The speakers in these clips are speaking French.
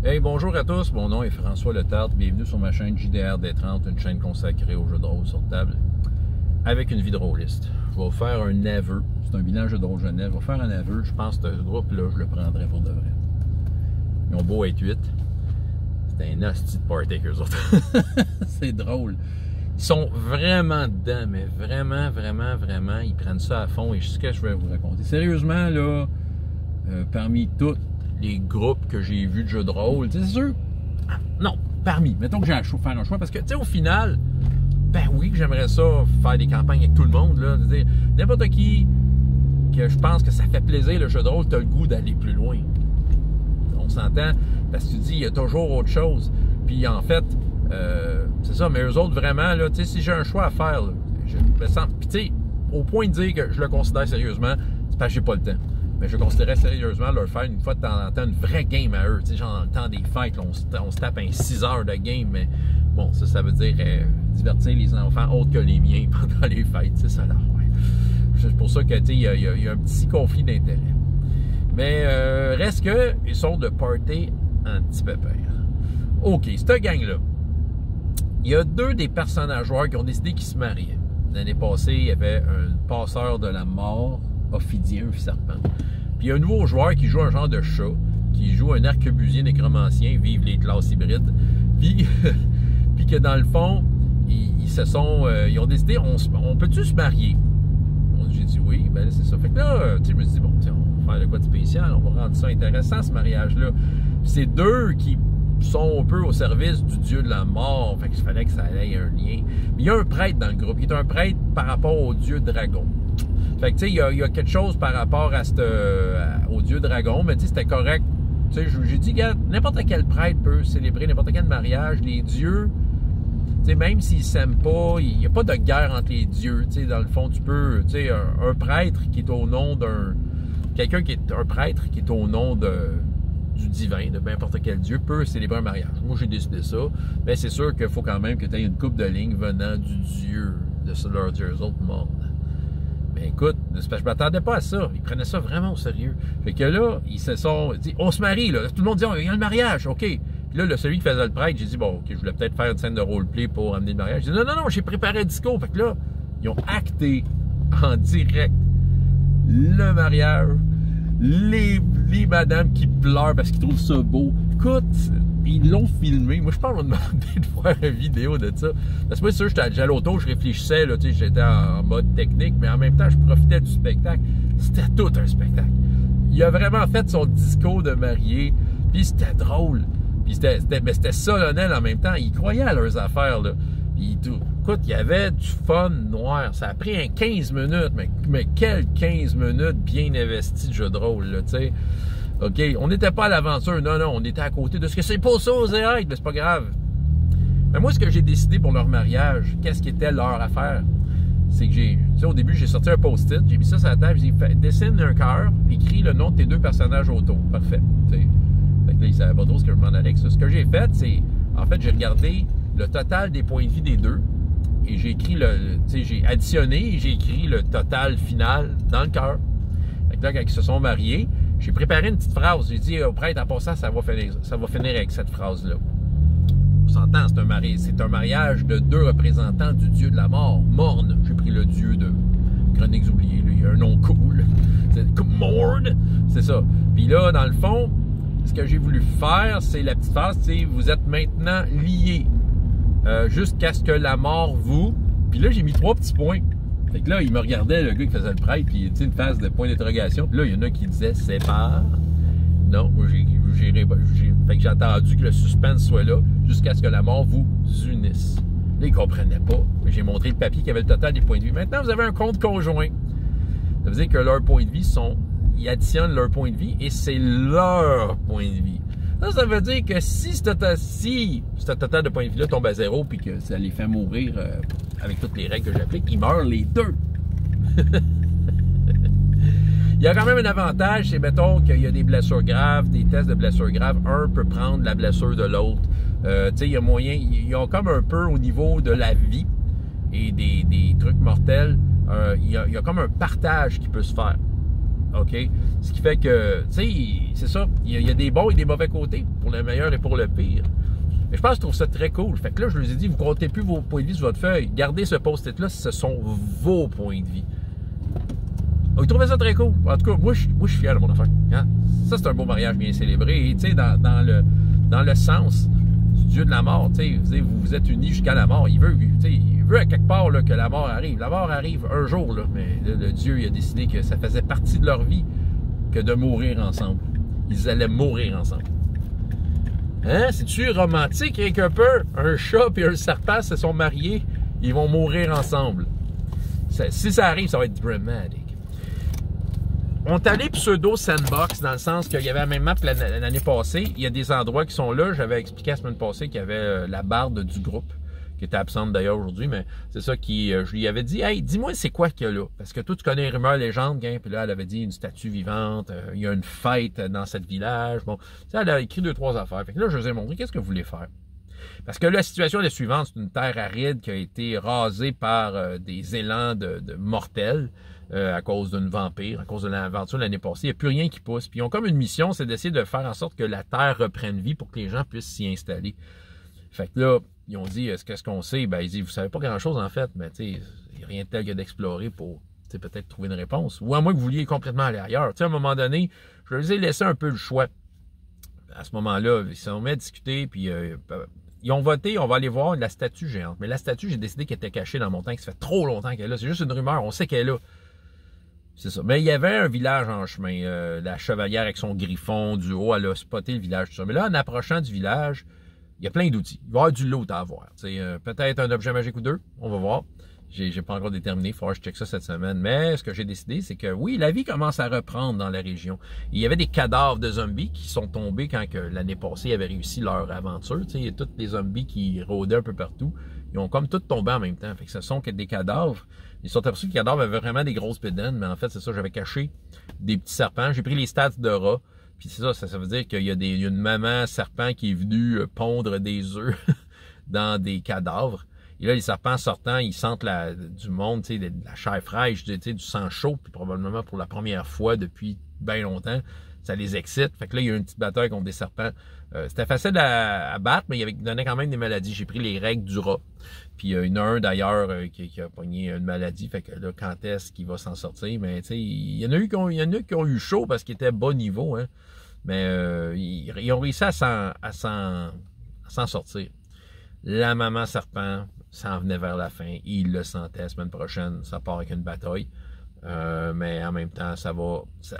Hey, bonjour à tous, mon nom est François Letarte, bienvenue sur ma chaîne JDR D30, une chaîne consacrée aux jeux de rôle sur table, avec une vie de rôliste. Je vais vous faire un aveu, c'est un bilan jeu de rôle jeunesse, je vais vous faire un aveu, je pense que ce groupe-là, je le prendrais pour de vrai. Ils ont beau être 8, c'est un hostie de party qu'eux autres. C'est drôle. Ils sont vraiment dedans, mais vraiment, ils prennent ça à fond et ce que je vais vous raconter. Sérieusement, là, parmi tous les groupes que j'ai vus de jeux de rôle, c'est sûr, non, mettons que j'ai à faire un choix, parce que, tu sais, au final, ben oui, j'aimerais ça faire des campagnes avec tout le monde, là, c'est-à-dire, n'importe qui, que je pense que ça fait plaisir, le jeu de rôle, t'as le goût d'aller plus loin. On s'entend, parce que tu dis, il y a toujours autre chose, puis en fait, c'est ça, mais eux autres, vraiment, là, tu sais, si j'ai un choix à faire, là, je me sens, puis tu sais, au point de dire que je le considère sérieusement, c'est parce que j'ai pas le temps. Mais je considérais sérieusement leur faire une fois de temps en temps une vraie game à eux. Tu sais, genre dans le temps des fêtes, là, on se tape un 6 heures de game, mais bon, ça veut dire divertir les enfants autres que les miens pendant les fêtes. C'est ça là, ouais. C'est pour ça que, tu sais, il y a un petit conflit d'intérêts. Mais reste que, ils sont de party anti-pépère. OK, cette gang-là, il y a deux des personnages joueurs qui ont décidé qu'ils se mariaient. L'année passée, il y avait un passeur de la mort, Ophidien, un serpent. Puis il y a un nouveau joueur qui joue un genre de chat, qui joue un arquebusier nécromancien, vive les classes hybrides. Puis, puis que dans le fond, ils ont décidé, on peut-tu se marier? J'ai dit oui, ben c'est ça. Fait que là, tu sais, je me suis dit, bon, on va faire de quoi de spécial, on va rendre ça intéressant, ce mariage-là. Puis c'est deux qui sont un peu au service du dieu de la mort, fait qu'il fallait que ça ait un lien. Mais il y a un prêtre dans le groupe, il est un prêtre par rapport au dieu dragon. Fait que tu sais, il y a quelque chose par rapport à au dieu dragon, mais tu sais, c'était correct. Tu sais, j'ai dit, regarde, n'importe quel prêtre peut célébrer n'importe quel mariage. Les dieux, tu sais, même s'ils s'aiment pas, il n'y a pas de guerre entre les dieux. Tu sais, dans le fond, tu peux, tu sais, un prêtre qui est au nom d'un... Quelqu'un qui est un prêtre qui est au nom du divin, de n'importe quel dieu, peut célébrer un mariage. Moi, j'ai décidé ça. Mais c'est sûr qu'il faut quand même que tu aies une coupe de lignes venant du dieu, de leur dieu, eux autres mondes. Mais écoute, je m'attendais pas à ça. Ils prenaient ça vraiment au sérieux. Fait que là, ils se sont dit, on se marie, là. Tout le monde dit, il y a le mariage, OK. Puis là, celui qui faisait le prêtre, j'ai dit, bon, OK, je voulais peut-être faire une scène de roleplay pour amener le mariage. J'ai dit, non, j'ai préparé un discours. Fait que là, ils ont acté en direct le mariage, les madames qui pleurent parce qu'ils trouvent ça beau. Écoute, ils l'ont filmé. Moi, je pense qu'on m'a demandé de faire une vidéo de ça. Parce que moi, c'est sûr, j'étais à l'auto, je réfléchissais, là, tu sais, j'étais en mode technique, mais en même temps, je profitais du spectacle. C'était tout un spectacle. Il a vraiment fait son discours de marié, puis c'était drôle. Puis c'était solennel en même temps. Ils croyaient à leurs affaires, là. Puis tout. Écoute, il y avait du fun noir. Ça a pris un 15 minutes, mais quel 15 minutes bien investi de jeu de rôle, là, tu sais. OK, on n'était pas à l'aventure, non, on était à côté de ce que c'est pas ça aux être, mais c'est pas grave. Mais moi, ce que j'ai décidé pour leur mariage, qu'est-ce qui était leur affaire, c'est que tu sais, au début, j'ai sorti un post-it, j'ai mis ça sur la table, j'ai dit, dessine un cœur, écris le nom de tes deux personnages autour. Parfait, tu sais. Fait que là, ils savaient pas trop ce que je m'en allais avec ça. Ce que j'ai fait, c'est, en fait, j'ai regardé le total des points de vie des deux, et j'ai écrit tu sais, j'ai additionné, et j'ai écrit le total final dans le cœur. Fait que là, quand ils se sont mariés, j'ai préparé une petite phrase. J'ai dit au prêtre, en passant, ça va finir avec cette phrase-là. On s'entend, c'est un mariage de deux représentants du dieu de la mort. Morne. J'ai pris le dieu de Chroniques oubliées. Là. Il a un nom cool. C'est Morne. C'est ça. Puis là, dans le fond, ce que j'ai voulu faire, c'est la petite phrase, c'est vous êtes maintenant liés jusqu'à ce que la mort vous... Puis là, j'ai mis 3 petits points. Fait que là, il me regardait, le gars qui faisait le prêtre, puis tu sais, une phase de point d'interrogation. Puis là, il y en a qui disaient sépare. Non, moi, fait que j'ai attendu que le suspense soit là jusqu'à ce que la mort vous unisse. Là, ils comprenaient pas. J'ai montré le papier qui avait le total des points de vie. Maintenant, vous avez un compte conjoint. Ça veut dire que leurs points de vie ils additionnent leurs points de vie et c'est leur point de vie. Ça veut dire que si ce total de points de vie-là tombe à 0 puis que ça les fait mourir avec toutes les règles que j'applique, ils meurent les deux. Il y a quand même un avantage, c'est, mettons, qu'il y a des blessures graves, des tests de blessures graves. Un peut prendre la blessure de l'autre. Tu sais, il y a moyen, il y a comme un peu au niveau de la vie et des trucs mortels, il y a comme un partage qui peut se faire. OK? Ce qui fait que, tu sais, c'est ça, il y a des bons et des mauvais côtés, pour le meilleur et pour le pire. Mais je pense que je trouve ça très cool. Fait que là, je leur ai dit, vous ne comptez plus vos points de vie sur votre feuille. Gardez ce post-it-là, ce sont vos points de vie. Ils trouvaient ça très cool. En tout cas, moi, je suis fier de mon affaire. Hein? Ça, c'est un beau mariage bien célébré. Et tu sais, dans le sens du Dieu de la mort, tu sais, vous êtes unis jusqu'à la mort. Il veut à quelque part là, que la mort arrive. La mort arrive un jour, là, mais le Dieu il a décidé que ça faisait partie de leur vie que de mourir ensemble. Ils allaient mourir ensemble. Hein? C'est-tu romantique, rien qu'un peu? Un chat et un serpent se sont mariés, ils vont mourir ensemble. Si ça arrive, ça va être dramatique. On est allé pseudo sandbox dans le sens qu'il y avait la même map l'année passée. Il y a des endroits qui sont là. J'avais expliqué la semaine passée qu'il y avait la barde du groupe, qui était absente d'ailleurs aujourd'hui, mais c'est ça qui, je lui avais dit, hey, dis-moi c'est quoi qu'il y a là? Parce que toi, tu connais les rumeurs légendes, hein? Puis là, elle avait dit une statue vivante, il y a une fête dans cette village. Bon, ça, elle a écrit 2-3 affaires. Fait que là, je vous ai montré qu'est-ce que vous voulez faire. Parce que la situation est la suivante, c'est une terre aride qui a été rasée par des élans de mortels. À cause d'une vampire, à cause de l'aventure l'année passée. Il n'y a plus rien qui pousse. Puis ils ont comme une mission, c'est d'essayer de faire en sorte que la Terre reprenne vie pour que les gens puissent s'y installer. Fait que là, ils ont dit, qu'est-ce qu'on sait? Ben, ils disent, vous savez pas grand-chose en fait, mais tu sais, il n'y a rien de tel que d'explorer pour peut-être trouver une réponse. Ou à moins que vous vouliez complètement aller ailleurs. Tu sais, à un moment donné, je leur ai laissé un peu le choix. À ce moment-là, ils se sont mis à discuter, puis ils ont voté, on va aller voir la statue géante. Mais la statue, j'ai décidé qu'elle était cachée dans la montagne, ça fait trop longtemps qu'elle est là. C'est juste une rumeur, on sait qu'elle est là. C'est ça. Mais il y avait un village en chemin. La chevalière avec son griffon du haut, elle a spoté le village. Tout ça. Mais là, en approchant du village, il y a plein d'outils. Il va y avoir du lot à avoir. Peut-être un objet magique ou deux. On va voir. J'ai pas encore déterminé. Il faudra que je check ça cette semaine. Mais ce que j'ai décidé, c'est que oui, la vie commence à reprendre dans la région. Il y avait des cadavres de zombies qui sont tombés quand l'année passée, ils avaient réussi leur aventure. Il y a tous les zombies qui rôdaient un peu partout. Ils ont comme tous tombé en même temps. Fait que ce sont que des cadavres. Ils sont aperçus que les cadavres avaient vraiment des grosses bédaines, mais en fait, c'est ça, j'avais caché des petits serpents. J'ai pris les stats de rats. Puis c'est ça veut dire qu'il y a une maman serpent qui est venue pondre des œufs dans des cadavres. Et là, les serpents sortant, ils sentent du monde, de la chair fraîche, du sang chaud, puis probablement pour la première fois depuis bien longtemps, ça les excite. Fait que là, il y a une petite bataille contre des serpents. C'était facile à battre, mais il donnait quand même des maladies. J'ai pris les règles du rat. Puis il y en a un d'ailleurs qui a pogné une maladie. Fait que là, quand est-ce qu'il va s'en sortir? Mais tu sais, il y en a qui ont eu chaud parce qu'ils étaient bas niveau, hein. Mais ils ont réussi à s'en sortir. La maman serpent s'en venait vers la fin. Il le sentait la semaine prochaine. Ça part avec une bataille. Mais en même temps,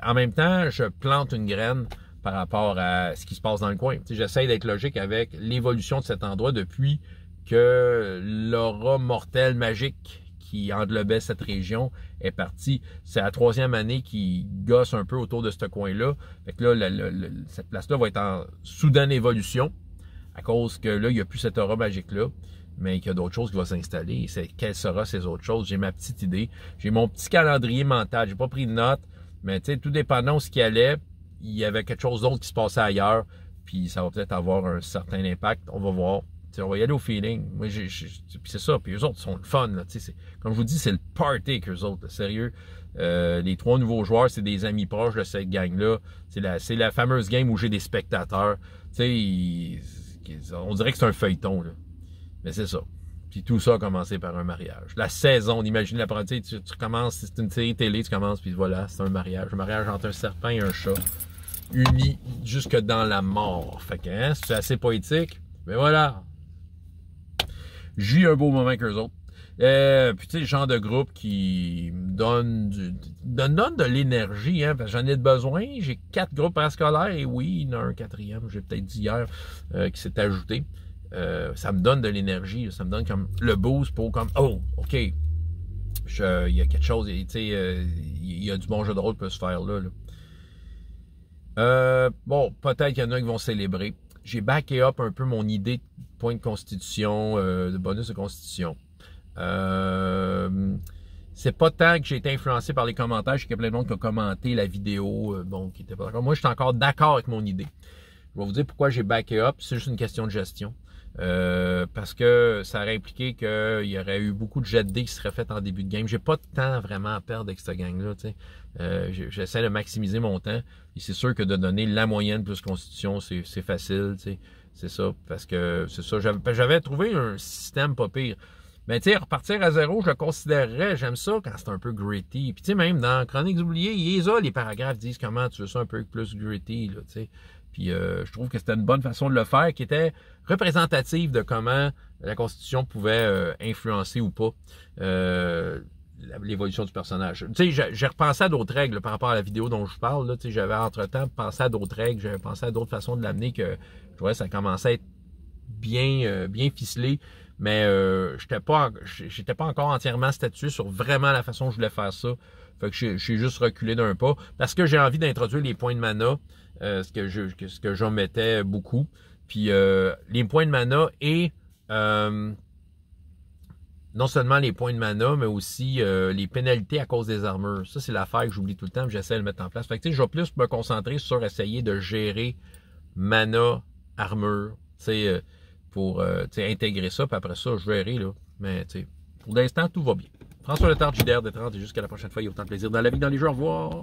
en même temps, je plante une graine par rapport à ce qui se passe dans le coin. J'essaie d'être logique avec l'évolution de cet endroit depuis que l'aura mortelle magique qui englobait cette région est partie. C'est la 3e année qui gosse un peu autour de ce coin-là. Fait que là, cette place-là va être en soudaine évolution à cause que là, il n'y a plus cette aura magique-là, mais qu'il y a d'autres choses qui vont s'installer. Quelles seront ces autres choses? J'ai ma petite idée. J'ai mon petit calendrier mental. J'ai pas pris de notes, mais tu sais, tout dépendant de ce qui allait, il y avait quelque chose d'autre qui se passait ailleurs, puis ça va peut-être avoir un certain impact. On va voir. T'sais, on va y aller au feeling. Moi, puis c'est ça. Puis eux autres sont le fun. Là, comme je vous dis, c'est le party avec eux autres. Là, sérieux. Les 3 nouveaux joueurs, c'est des amis proches de cette gang-là. C'est la fameuse game où j'ai des spectateurs. On dirait que c'est un feuilleton. Là. Mais c'est ça. Puis tout ça a commencé par un mariage. La saison, on imagine l'apprenti, tu commences, c'est une série télé, tu commences, puis voilà, c'est un mariage. Un mariage entre un serpent et un chat. Unis jusque dans la mort. Fait que, hein, c'est assez poétique. Mais voilà. J'ai eu un beau moment avec eux autres. Puis tu sais, le genre de groupe qui me donne de l'énergie, hein, parce que j'en ai besoin. J'ai 4 groupes parascolaires et oui, il y en a un 4e, j'ai peut-être dit hier, qui s'est ajouté. Ça me donne de l'énergie, ça me donne comme le boost pour comme, oh, OK, il y a quelque chose, tu sais, il y a du bon jeu de rôle qui peut se faire là. Bon, peut-être qu'il y en a qui vont célébrer. J'ai backé up un peu mon idée de point de constitution, de bonus de constitution. C'est pas tant que j'ai été influencé par les commentaires, je sais qu'il y a plein de monde qui a commenté la vidéo, bon, qui était pas d'accord. Moi, je suis encore d'accord avec mon idée. Je vais vous dire pourquoi j'ai backé up, c'est juste une question de gestion. Parce que ça aurait impliqué qu'il y aurait eu beaucoup de jets de dés qui seraient faits en début de game. J'ai pas de temps vraiment à perdre avec cette gang-là. J'essaie de maximiser mon temps. Et c'est sûr que de donner la moyenne plus constitution, c'est facile. C'est ça. Parce que c'est ça. J'avais trouvé un système pas pire. Mais tu sais, repartir à zéro, je le considérerais, j'aime ça quand c'est un peu gritty. Puis tu sais, même dans Chroniques oubliées, les paragraphes disent comment tu veux ça un peu plus gritty, là, tu sais. Puis je trouve que c'était une bonne façon de le faire, qui était représentative de comment la Constitution pouvait influencer ou pas l'évolution du personnage. Tu sais, j'ai repensé à d'autres règles là, par rapport à la vidéo dont je parle. Là, tu sais, j'avais entre-temps pensé à d'autres règles, j'avais pensé à d'autres façons de l'amener que je trouvais que ça commençait à être bien ficelé. Mais j'étais pas encore entièrement statué sur vraiment la façon dont je voulais faire ça. Fait que j'ai juste reculé d'un pas. Parce que j'ai envie d'introduire les points de mana, ce que j'omettais beaucoup. Puis les points de mana et non seulement les points de mana, mais aussi les pénalités à cause des armures. Ça, c'est l'affaire que j'oublie tout le temps, mais j'essaie de le mettre en place. Fait que tu sais, je vais plus me concentrer sur essayer de gérer mana, armure, tu sais, pour intégrer ça, puis après ça, je verrai, là. Mais pour l'instant, tout va bien. François Letarte, JDR des 30, et jusqu'à la prochaine fois, il y a autant de plaisir dans la vie, dans les jeux. Au revoir!